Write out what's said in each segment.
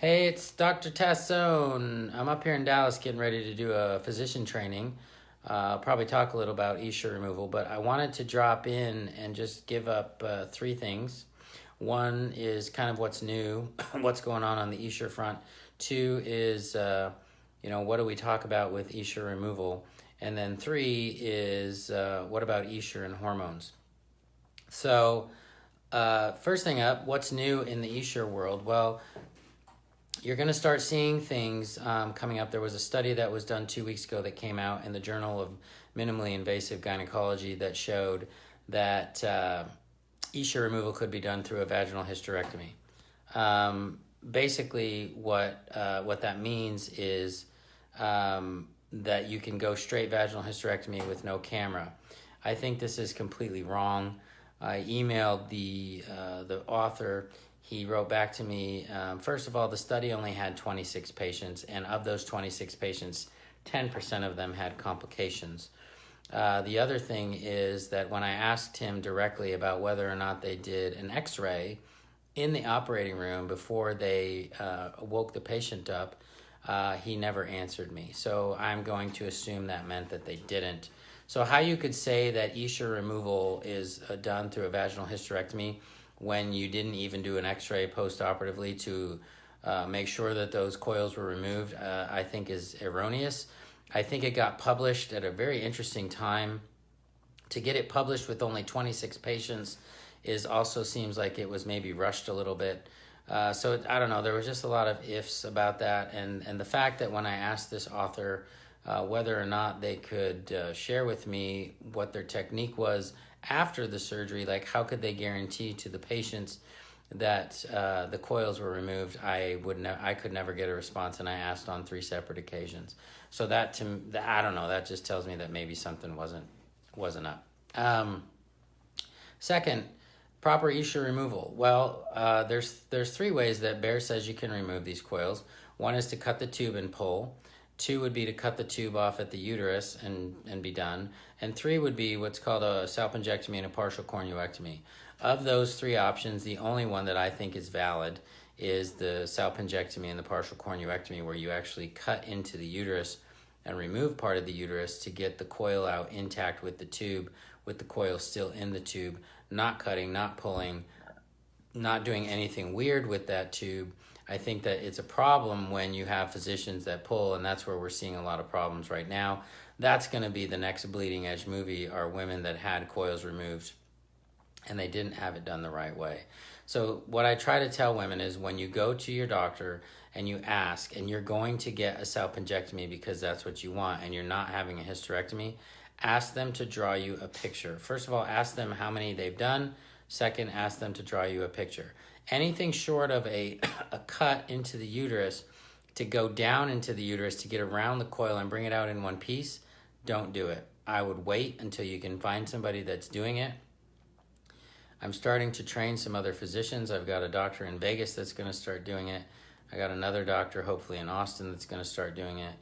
Hey, it's Dr. Tassone. I'm up here in Dallas getting ready to do a physician training. I'll probably talk a little about Essure removal, but I wanted to drop in and just give up three things. One is kind of what's new, what's going on the Essure front. Two is, what do we talk about with Essure removal? And then three is, what about Essure and hormones? So, first thing up, what's new in the Essure world? Well, you're going to start seeing things coming up. There was a study that was done 2 weeks ago that came out in the Journal of Minimally Invasive Gynecology that showed that Essure removal could be done through a vaginal hysterectomy. Basically, what that means is that you can go straight vaginal hysterectomy with no camera. I think this is completely wrong. I emailed the author. He wrote back to me, first of all, the study only had 26 patients, and of those 26 patients, 10% of them had complications. The other thing is that when I asked him directly about whether or not they did an x-ray in the operating room before they woke the patient up, he never answered me. So I'm going to assume that meant that they didn't. So how you could say that Essure removal is done through a vaginal hysterectomy when you didn't even do an x-ray post-operatively to make sure that those coils were removed, I think is erroneous. I think it got published at a very interesting time. To get it published with only 26 patients also seems like it was maybe rushed a little bit. So I don't know, there was just a lot of ifs about that. And the fact that when I asked this author whether or not they could share with me what their technique was after the surgery, like how could they guarantee to the patients that the coils were removed, I could never get a response, and I asked on 3 separate occasions. So I don't know, that just tells me that maybe something wasn't up. Second, proper Essure removal. Well, there's 3 ways that Bayer says you can remove these coils. One is to cut the tube and pull. 2 would be to cut the tube off at the uterus and be done. And 3 would be what's called a salpingectomy and a partial cornuectomy. Of those 3 options, the only one that I think is valid is the salpingectomy and the partial cornuectomy, where you actually cut into the uterus and remove part of the uterus to get the coil out intact with the tube, with the coil still in the tube, not cutting, not pulling, not doing anything weird with that tube. I think that it's a problem when you have physicians that pull, and that's where we're seeing a lot of problems right now. That's going to be the next bleeding edge movie, are women that had coils removed and they didn't have it done the right way. So what I try to tell women is, when you go to your doctor and you ask, and you're going to get a salpingectomy because that's what you want, and you're not having a hysterectomy, ask them to draw you a picture. First of all, ask them how many they've done. Second, ask them to draw you a picture. Anything short of a cut into the uterus, to go down into the uterus to get around the coil and bring it out in one piece, don't do it. I would wait until you can find somebody that's doing it. I'm starting to train some other physicians. I've got a doctor in Vegas that's going to start doing it. I got another doctor, hopefully in Austin, that's going to start doing it.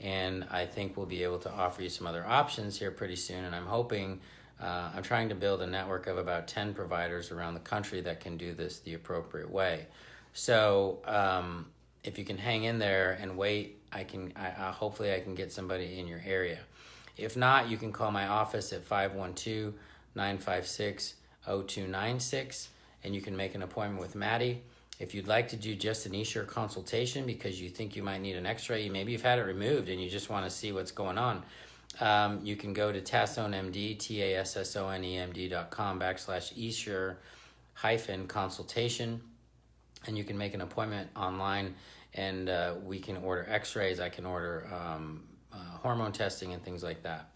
And I think we'll be able to offer you some other options here pretty soon. And I'm hoping, I'm trying to build a network of about 10 providers around the country that can do this the appropriate way. So if you can hang in there and wait, hopefully I can get somebody in your area. If not, you can call my office at 512-956-0296, and you can make an appointment with Maddie. If you'd like to do just an Essure consultation because you think you might need an x-ray, maybe you've had it removed and you just want to see what's going on, you can go to TassoneMD, TASSONEMD.com/Essure-consultation, and you can make an appointment online, and we can order x-rays. I can order hormone testing and things like that.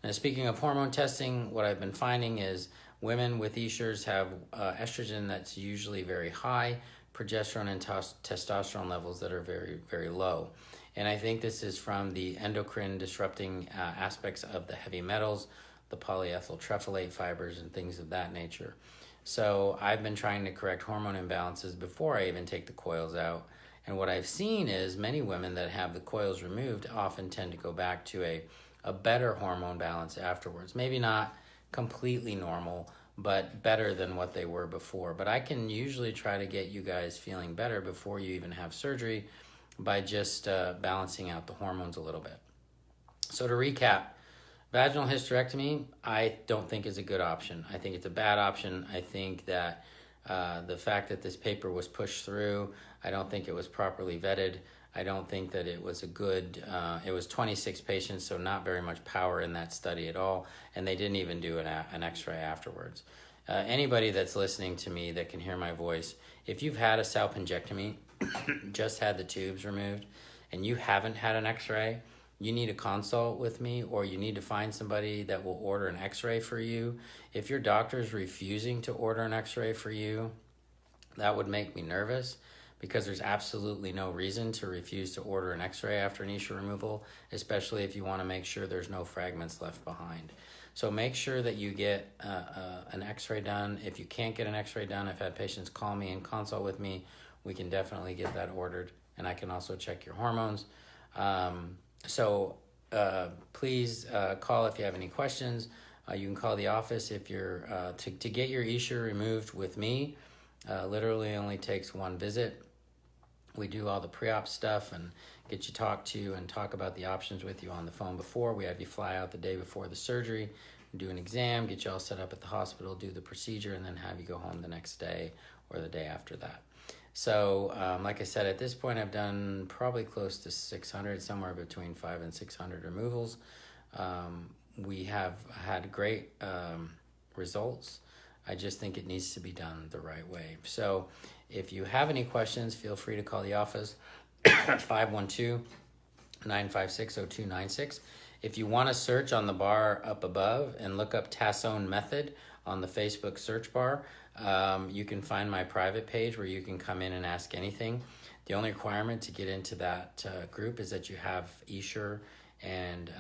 Now, speaking of hormone testing, what I've been finding is women with Essures have estrogen that's usually very high, progesterone and testosterone levels that are very, very low. And I think this is from the endocrine disrupting aspects of the heavy metals, the polyethyl terephthalate fibers, and things of that nature. So I've been trying to correct hormone imbalances before I even take the coils out. And what I've seen is many women that have the coils removed often tend to go back to a better hormone balance afterwards. Maybe not completely normal, but better than what they were before. But I can usually try to get you guys feeling better before you even have surgery by just balancing out the hormones a little bit. So to recap, vaginal hysterectomy, I don't think is a good option. I think it's a bad option. I think that the fact that this paper was pushed through, I don't think it was properly vetted. I don't think that it was a good, it was 26 patients, so not very much power in that study at all, and they didn't even do an x-ray afterwards. Anybody that's listening to me that can hear my voice, if you've had a salpingectomy, just had the tubes removed, and you haven't had an x-ray, you need a consult with me, or you need to find somebody that will order an x-ray for you. If your doctor is refusing to order an x-ray for you, that would make me nervous, because there's absolutely no reason to refuse to order an x-ray after an Essure removal, especially if you want to make sure there's no fragments left behind. So make sure that you get an x-ray done. If you can't get an x-ray done, I've had patients call me and consult with me. We can definitely get that ordered, and I can also check your hormones. Please call if you have any questions. You can call the office if you're to get your Essure removed with me. Literally only takes one visit. We do all the pre-op stuff and get you talked to and talk about the options with you on the phone before. We have you fly out the day before the surgery, do an exam, get you all set up at the hospital, do the procedure, and then have you go home the next day or the day after that. So, like I said, at this point, I've done probably close to 600, somewhere between 500 and 600 removals. We have had great results. I just think it needs to be done the right way. So if you have any questions, feel free to call the office at 512-956-0296. If you want to search on the bar up above and look up Tassone Method on the Facebook search bar, you can find my private page where you can come in and ask anything. The only requirement to get into that group is that you have Essure and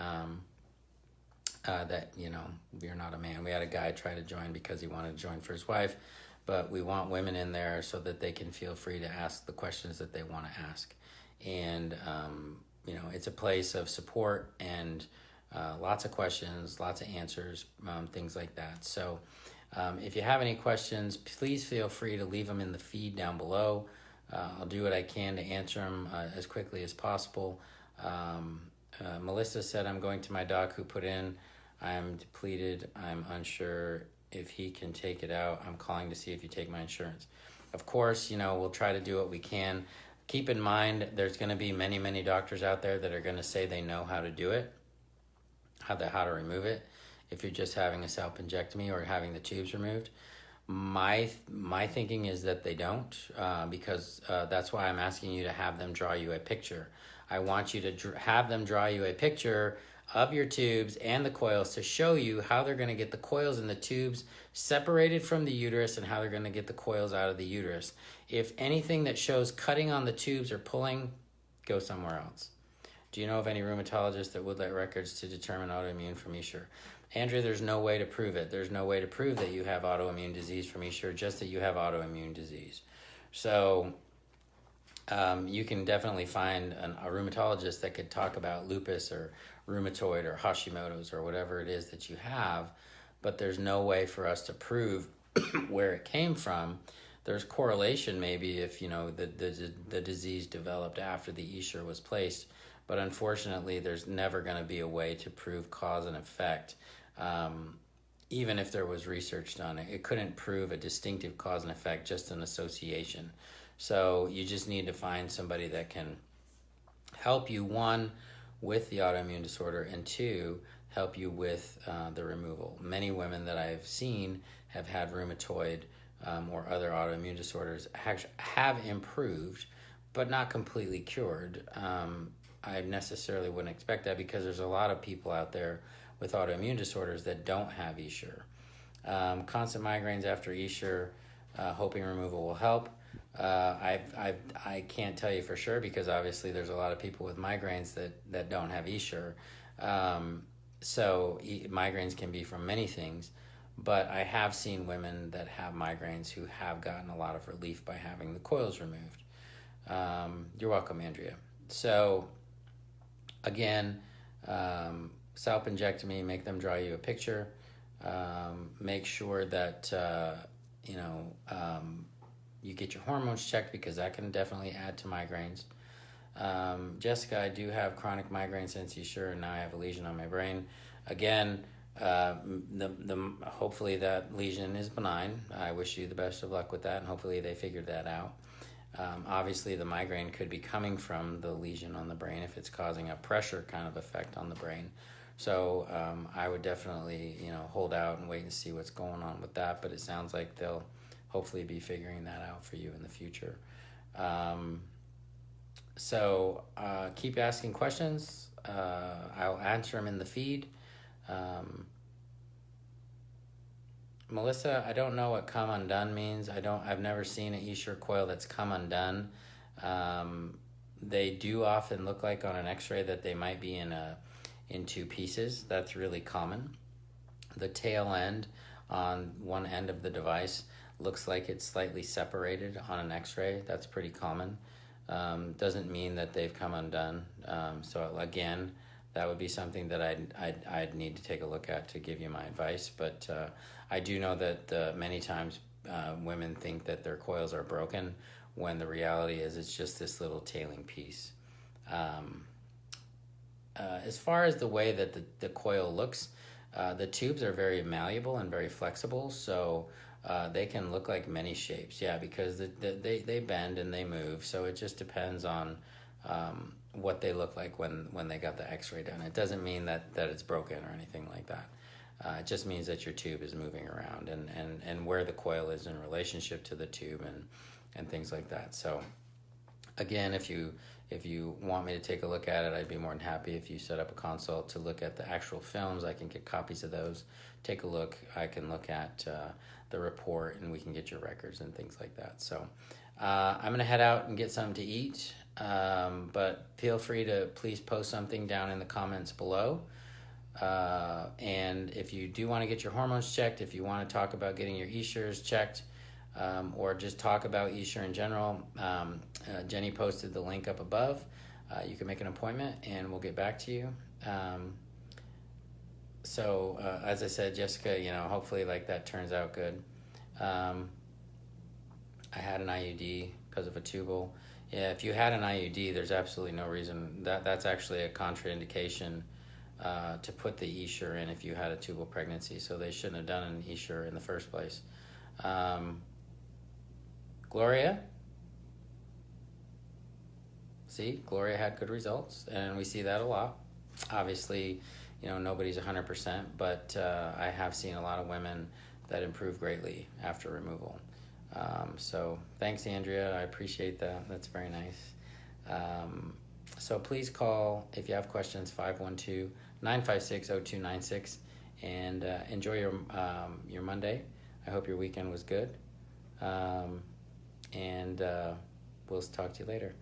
that, you're not a man. We had a guy try to join because he wanted to join for his wife, but we want women in there so that they can feel free to ask the questions that they want to ask. And, it's a place of support and lots of questions, lots of answers, things like that. So if you have any questions, please feel free to leave them in the feed down below. I'll do what I can to answer them as quickly as possible. Melissa said, I'm going to my doc who put in, I'm depleted, I'm unsure if he can take it out. I'm calling to see if you take my insurance. Of course, we'll try to do what we can. Keep in mind, there's going to be many, many doctors out there that are going to say they know how to do it, how to remove it. If you're just having a salpingectomy or having the tubes removed, my thinking is that they don't, because that's why I'm asking you to have them draw you a picture. I want you to have them draw you a picture of your tubes and the coils to show you how they're going to get the coils and the tubes separated from the uterus and how they're going to get the coils out of the uterus. If anything that shows cutting on the tubes or pulling, go somewhere else. Do you know of any rheumatologist that would let records to determine autoimmune from Essure? Andrea, there's no way to prove it. There's no way to prove that you have autoimmune disease from Essure, just that you have autoimmune disease. So you can definitely find a rheumatologist that could talk about lupus or rheumatoid or Hashimoto's or whatever it is that you have, but there's no way for us to prove where it came from. There's correlation maybe if, the disease developed after the Essure was placed, but unfortunately there's never going to be a way to prove cause and effect. Even if there was research done, it couldn't prove a distinctive cause and effect, just an association. So you just need to find somebody that can help you, one, with the autoimmune disorder, and two, help you with the removal. Many women that I've seen have had rheumatoid or other autoimmune disorders have improved, but not completely cured. I necessarily wouldn't expect that because there's a lot of people out there with autoimmune disorders that don't have Essure. Constant migraines after Essure, hoping removal will help. I can't tell you for sure because obviously there's a lot of people with migraines that don't have Essure. So migraines can be from many things, but I have seen women that have migraines who have gotten a lot of relief by having the coils removed. You're welcome, Andrea. So again, salpingectomy, make them draw you a picture. Make sure that you get your hormones checked, because that can definitely add to migraines. Jessica, I do have chronic migraine since Essure, and now I have a lesion on my brain. Again, hopefully that lesion is benign. I wish you the best of luck with that, and hopefully they figured that out. Obviously, the migraine could be coming from the lesion on the brain if it's causing a pressure kind of effect on the brain. So I would definitely, hold out and wait and see what's going on with that. But it sounds like they'll hopefully be figuring that out for you in the future. So keep asking questions. I'll answer them in the feed. Melissa, I don't know what come undone means. I've never seen an Essure coil that's come undone. They do often look like on an x-ray that they might be in two pieces. That's really common. The tail end on one end of the device looks like it's slightly separated on an x-ray. That's pretty common. Doesn't mean that they've come undone. So again, that would be something that I'd need to take a look at to give you my advice. But I do know that many times women think that their coils are broken, when the reality is it's just this little tailing piece. As far as the way that the coil looks, the tubes are very malleable and very flexible, so they can look like many shapes. Yeah, because they bend and they move, so it just depends on what they look like when they got the x-ray done. It doesn't mean that it's broken or anything like that. It just means that your tube is moving around, and where the coil is in relationship to the tube and things like that. So again, if you want me to take a look at it, I'd be more than happy if you set up a consult to look at the actual films. I can get copies of those, take a look. I can look at the report, and we can get your records and things like that. So I'm going to head out and get something to eat, but feel free to please post something down in the comments below. And if you do want to get your hormones checked, if you want to talk about getting your Essures checked, or just talk about Essure in general, Jenny posted the link up above. You can make an appointment and we'll get back to you. So as I said, Jessica, hopefully that turns out good. I had an IUD because of a tubal. Yeah, if you had an IUD, there's absolutely no reason. That's actually a contraindication to put the Essure in if you had a tubal pregnancy. So they shouldn't have done an Essure in the first place. Gloria? See, Gloria had good results, and we see that a lot. Obviously, nobody's 100%, but I have seen a lot of women that improve greatly after removal. So thanks, Andrea. I appreciate that. That's very nice. So please call if you have questions, 512-956-0296, and enjoy your Monday. I hope your weekend was good. And we'll talk to you later.